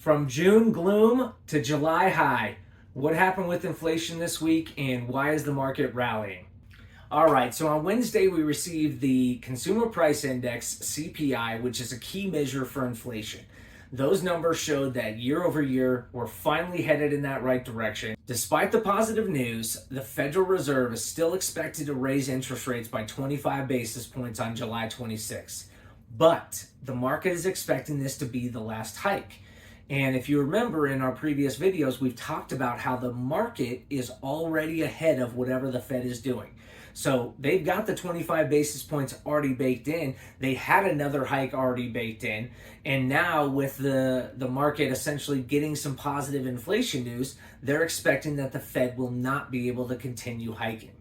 From June gloom to July high, what happened with inflation this week and why is the market rallying? All right, so on Wednesday we received the Consumer Price Index, CPI, which is a key measure for inflation. Those numbers showed that year over year, we're finally headed in that right direction. Despite the positive news, the Federal Reserve is still expected to raise interest rates by 25 basis points on July 26. But the market is expecting this to be the last hike. And if you remember in our previous videos, we've talked about how the market is already ahead of whatever the Fed is doing. So they've got the 25 basis points already baked in. They had another hike already baked in. And now with the market essentially getting some positive inflation news, they're expecting that the Fed will not be able to continue hiking.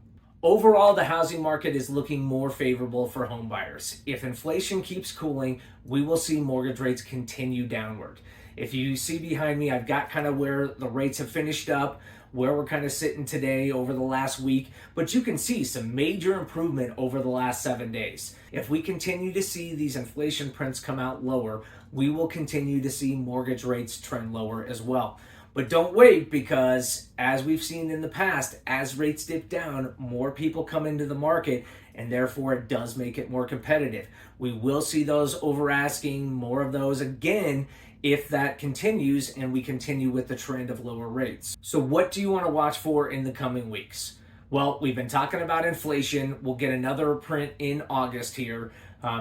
Overall, the housing market is looking more favorable for home buyers. If inflation keeps cooling, we will see mortgage rates continue downward. If you see behind me, I've got kind of where the rates have finished up, where we're kind of sitting today over the last week, but you can see some major improvement over the last 7 days. If we continue to see these inflation prints come out lower, we will continue to see mortgage rates trend lower as well. But don't wait, because as we've seen in the past, as rates dip down, more people come into the market, and therefore it does make it more competitive. We will see those over asking, more of those again, if that continues and we continue with the trend of lower rates. So what do you want to watch for in the coming weeks? Well, we've been talking about inflation. We'll get another print in August here.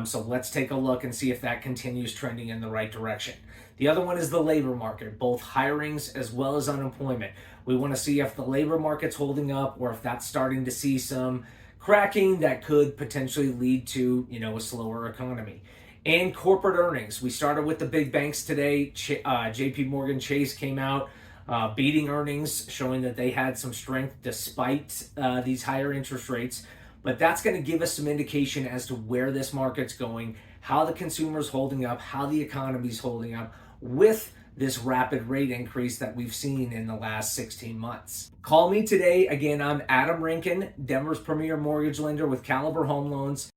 So let's take a look and see if that continues trending in the right direction. The other one is the labor market, both hirings as well as unemployment. We want to see if the labor market's holding up or if that's starting to see some cracking that could potentially lead to, a slower economy. And corporate earnings. We started with the big banks today. JP Morgan Chase came out beating earnings, showing that they had some strength despite these higher interest rates. But that's going to give us some indication as to where this market's going, how the consumer's holding up, how the economy's holding up with this rapid rate increase that we've seen in the last 16 months. Call me today. Again, I'm Adam Rinkin, Denver's premier mortgage lender with Caliber Home Loans.